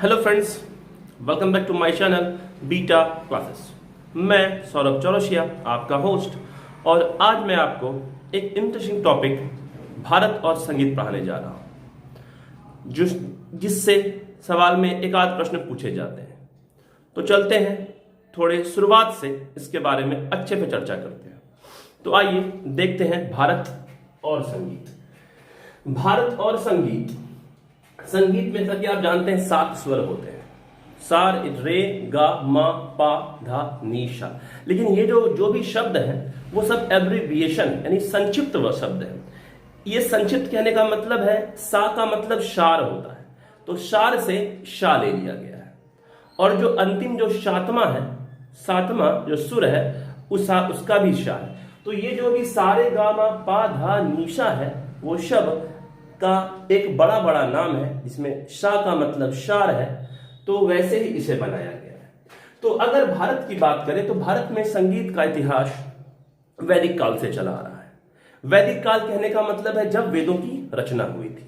Hello friends, welcome back to my channel beta classes. मैं सौरभ चौरसिया, आपका host, और आज मैं आपको एक इंटरेस्टिंग टॉपिक भारत और संगीत पढ़ाने जा रहा हूँ, जिससे सवाल में एक आध प्रश्न पूछे जाते हैं। तो चलते हैं थोड़े शुरुआत से इसके बारे में अच्छे से चर्चा करते हैं। तो आइए देखते हैं भारत और संगीत। भारत और संगीत में जैसा कि आप जानते हैं 7 स्वर होते हैं, सार रे गा मा पा धा नी सा। लेकिन ये जो भी शब्द हैं वो सब एब्रिविएशन यानी संक्षिप्त शब्द हैं। ये संक्षिप्त कहने का मतलब है, सा का मतलब शार होता है, तो शार से शा ले लिया गया है। और जो अंतिम जो सातवां जो सुर है उसका भी शा है। तो ये जो भी सारे गा मा पा धा नीशा है वो शब्द का एक बड़ा बड़ा नाम है, जिसमें शा का मतलब शार है, तो वैसे ही इसे बनाया गया है। तो अगर भारत की बात करें तो भारत में संगीत का इतिहास वैदिक काल से चला आ रहा है। वैदिक काल कहने का मतलब है जब वेदों की रचना हुई थी।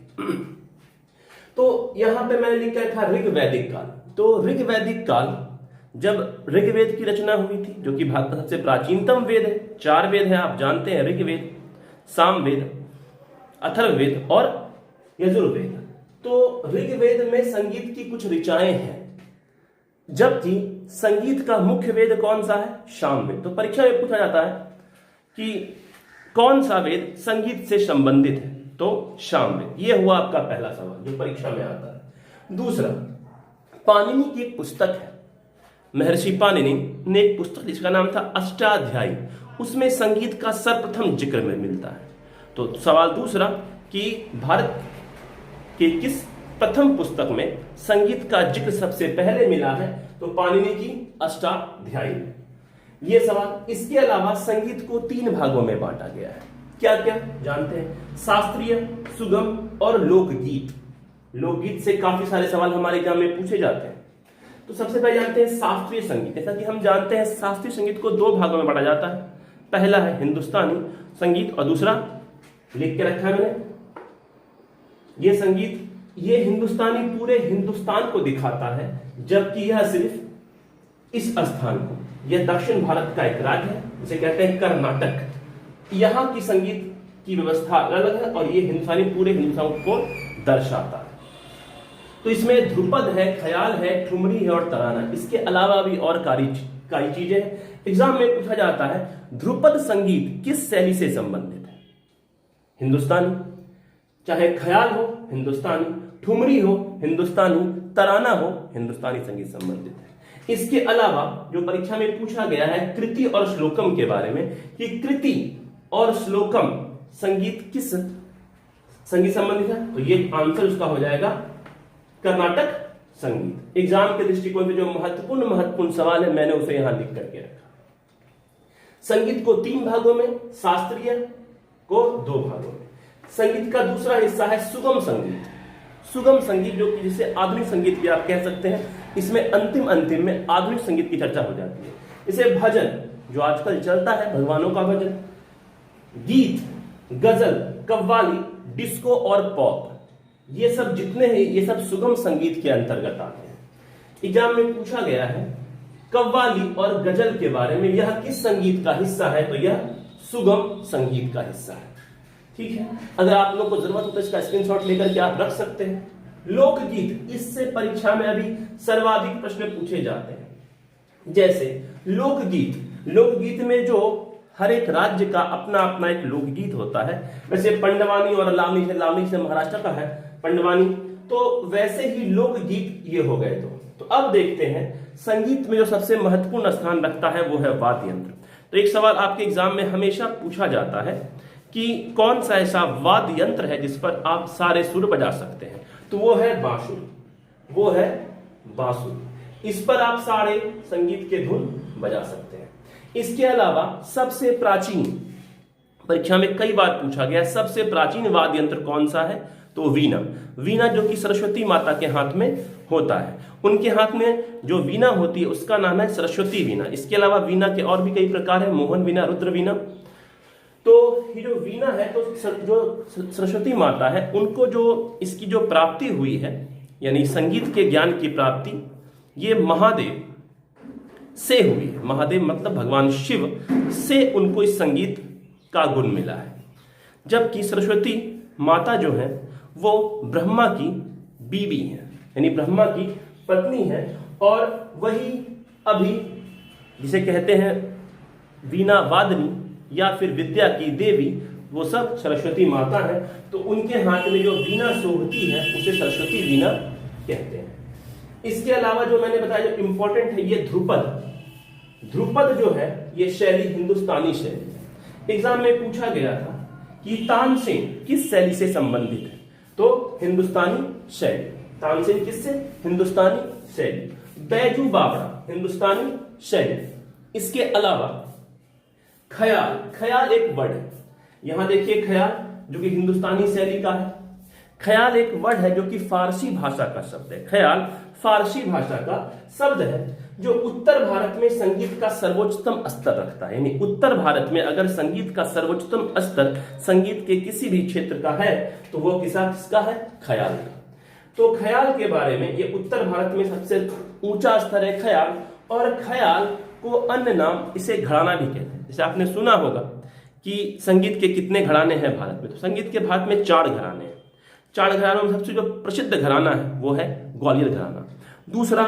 तो यहां पे मैंने लिखा था ऋग वैदिक काल। तो ऋग वैदिक काल जब ऋग्वेद की रचना हुई थी, जो कि भारत का सबसे प्राचीनतम वेद है। 4 वेद हैं, आप जानते हैं, ऋग्वेद, सामवेद, अथर्ववेद और यजुर्वेद। तो ऋग्वेद में संगीत की कुछ ऋचाएं हैं, जबकि संगीत का मुख्य वेद कौन सा है? सामवेद। तो परीक्षा में पूछा जाता है कि कौन सा वेद संगीत से संबंधित है, तो सामवेद। यह हुआ आपका पहला सवाल जो परीक्षा में आता है। दूसरा, पाणिनि की एक पुस्तक है, महर्षि पाणिनि ने एक पुस्तक जिसका नाम था अष्टाध्यायी, उसमें संगीत का सर्वप्रथम जिक्र में मिलता है। तो सवाल दूसरा कि भारत की किस प्रथम पुस्तक में संगीत का जिक्र सबसे पहले मिला है? तो पाणिनि की अष्टाध्यायी। ये सवाल। इसके अलावा संगीत को 3 भागों में बांटा गया है। क्या क्या जानते हैं? शास्त्रीय, सुगम और लोकगीत। लोकगीत से काफी सारे सवाल हमारे एग्जाम में पूछे जाते हैं। तो सबसे पहले जानते हैं शास्त्रीय संगीत। जैसा कि हम जानते हैं शास्त्रीय संगीत को 2 भागों में बांटा जाता है। पहला है हिंदुस्तानी संगीत और दूसरा लिख के रखा है मैंने, ये संगीत, ये हिंदुस्तानी पूरे हिंदुस्तान को दिखाता है, जबकि यह सिर्फ इस स्थान को, यह दक्षिण भारत का एक राज्य है जिसे कहते हैं कर्नाटक। यहां की संगीत की व्यवस्था अलग है और ये हिंदुस्तानी पूरे हिंदुस्तान को दर्शाता है। तो इसमें ध्रुपद है, ख्याल है, ठुमरी है और तराना। इसके अलावा भी और कई चीजें हैं। एग्जाम में पूछा जाता है ध्रुपद संगीत किस शैली से संबंधित है? हिंदुस्तानी, चाहे ख्याल हो हिंदुस्तानी, ठुमरी हो हिंदुस्तानी, तराना हो हिंदुस्तानी संगीत संबंधित है। इसके अलावा जो परीक्षा में पूछा गया है कृति और श्लोकम के बारे में, कि कृति और श्लोकम संगीत किस संगीत संबंधित है? तो ये आंसर उसका हो जाएगा कर्नाटक संगीत। एग्जाम के दृष्टिकोण से जो महत्वपूर्ण सवाल है मैंने उसे यहां लिख करके रखा। संगीत को 3 भागों में, शास्त्रीय को 2 भागों में। संगीत का दूसरा हिस्सा है सुगम संगीत। सुगम संगीत जो कि जिसे आधुनिक संगीत भी आप कह सकते हैं। इसमें अंतिम में आधुनिक संगीत की चर्चा हो जाती है। इसे भजन, जो आजकल चलता है, भगवानों का भजन, गीत, गजल, कव्वाली, डिस्को और पॉप, ये सब जितने हैं ये सब सुगम संगीत के अंतर्गत आते हैं। एग्जाम में पूछा गया है कव्वाली और गजल के बारे में, यह किस संगीत का हिस्सा है? तो यह सुगम संगीत का हिस्सा है। ठीक है, अगर आप लोग को जरूरत हो तो इसका स्क्रीनशॉट लेकर के आप रख सकते हैं। लोकगीत, इससे परीक्षा में अभी सर्वाधिक प्रश्न पूछे जाते हैं। जैसे लोकगीत में जो हर एक राज्य का अपना अपना एक लोकगीत होता है। वैसे पंडवानी और लावनी से महाराष्ट्र का है पंडवानी, तो वैसे ही लोकगीत ये हो गए। तो अब देखते हैं संगीत में जो सबसे महत्वपूर्ण स्थान रखता है वो है वाद्य यंत्र। तो एक सवाल आपके एग्जाम में हमेशा पूछा जाता है कि कौन सा ऐसा वाद्य यंत्र है जिस पर आप सारे सुर बजा सकते हैं? तो वो है बांसुरी। इस पर आप सारे संगीत के धुन बजा सकते हैं। इसके अलावा सबसे प्राचीन, परीक्षा में कई बार पूछा गया, सबसे प्राचीन वाद्य यंत्र कौन सा है? तो वीणा जो कि सरस्वती माता के हाथ में होता है। उनके हाथ में जो वीणा होती है उसका नाम है सरस्वती वीणा। इसके अलावा वीणा के और भी कई प्रकार है, मोहन वीणा, रुद्र वीणा। तो ये जो वीणा है, तो जो सरस्वती माता है उनको जो इसकी जो प्राप्ति हुई है, यानी संगीत के ज्ञान की प्राप्ति ये महादेव से हुई है। महादेव मतलब भगवान शिव से उनको इस संगीत का गुण मिला है। जबकि सरस्वती माता जो है वो ब्रह्मा की बीवी है, यानी ब्रह्मा की पत्नी है, और वही अभी जिसे कहते हैं वीणा वादनी या फिर विद्या की देवी, वो सब सरस्वती माता है। तो उनके हाथ में जो वीणा शोभती है उसे सरस्वती वीणा कहते हैं। इसके अलावा जो मैंने बताया जो इंपॉर्टेंट है ये ध्रुपद। ध्रुपद जो है ये शैली हिंदुस्तानी शैली है। एग्जाम में पूछा गया था कि तानसेन किस शैली से संबंधित है, तो हिंदुस्तानी शैली। तानसेन किससे? हिंदुस्तानी शैली। बैजू बावड़ा हिंदुस्तानी शैली। इसके अलावा ख्याल, ख्याल एक वर्ड है, यहां देखिए ख्याल जो कि हिंदुस्तानी शैली का है। ख्याल एक वर्ड है जो कि फारसी भाषा का शब्द है। ख्याल फारसी भाषा का शब्द है जो उत्तर भारत में संगीत का सर्वोच्चतम स्तर रखता है। यानी उत्तर भारत में अगर संगीत का सर्वोच्चतम स्तर संगीत के किसी भी क्षेत्र का है तो वो किसका है? ख्याल का। तो ख्याल के बारे में ये उत्तर भारत में सबसे ऊंचा स्तर है ख्याल। और ख्याल को अन्य नाम इसे घराना भी कहते हैं। जैसे आपने सुना होगा कि संगीत के कितने घराने हैं भारत में, तो संगीत के भारत में 4 घराने हैं। 4 घरानों में सबसे जो प्रसिद्ध घराना है वो है ग्वालियर घराना, दूसरा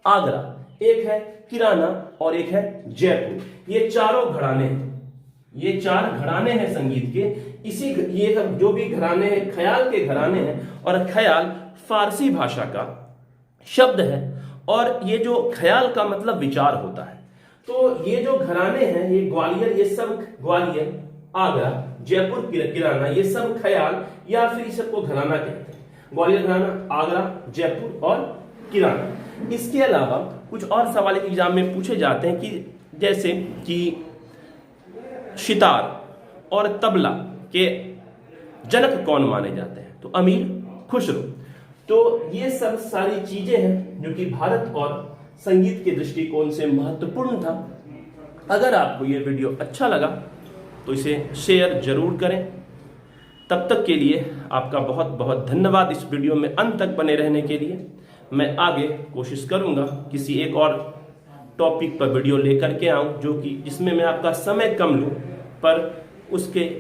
आगरा, एक है किराना और एक है जयपुर। ये चारों घराने हैं, ये 4 घराने हैं संगीत के। इसी ये जो भी घराने हैं ख्याल के घराने हैं, और ख्याल फारसी भाषा का शब्द है। और ये जो ख्याल का मतलब विचार होता है। तो ये जो घराने हैं ये ग्वालियर, ये सब ग्वालियर, आगरा, जयपुर, किराना, ये सब ख्याल या फिर इस सबको घराना कहते हैं। ग्वालियर घराना, आगरा, जयपुर और किराना। इसके अलावा कुछ और सवाल एग्जाम में पूछे जाते हैं कि जैसे कि सितार और तबला के जनक कौन माने जाते हैं, तो अमीर खुसरो। तो ये सब सारी चीजें हैं जो कि भारत और संगीत के दृष्टिकोण से महत्वपूर्ण था। अगर आपको ये वीडियो अच्छा लगा तो इसे शेयर जरूर करें। तब तक के लिए आपका बहुत बहुत धन्यवाद इस वीडियो में अंत तक बने रहने के लिए। मैं आगे कोशिश करूंगा किसी एक और टॉपिक पर वीडियो लेकर के आऊं जो कि जिसमें मैं आपका समय कम लूं, पर उसके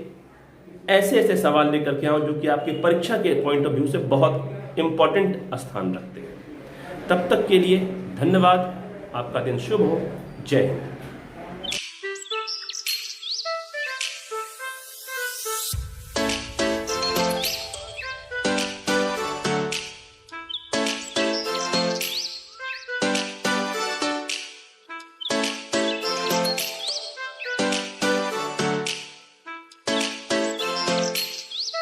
ऐसे ऐसे सवाल लेकर के आऊं जो कि आपके परीक्षा के पॉइंट ऑफ व्यू से बहुत इंपॉर्टेंट स्थान रखते हैं। तब तक के लिए धन्यवाद। आपका दिन शुभ हो। जय हिंद।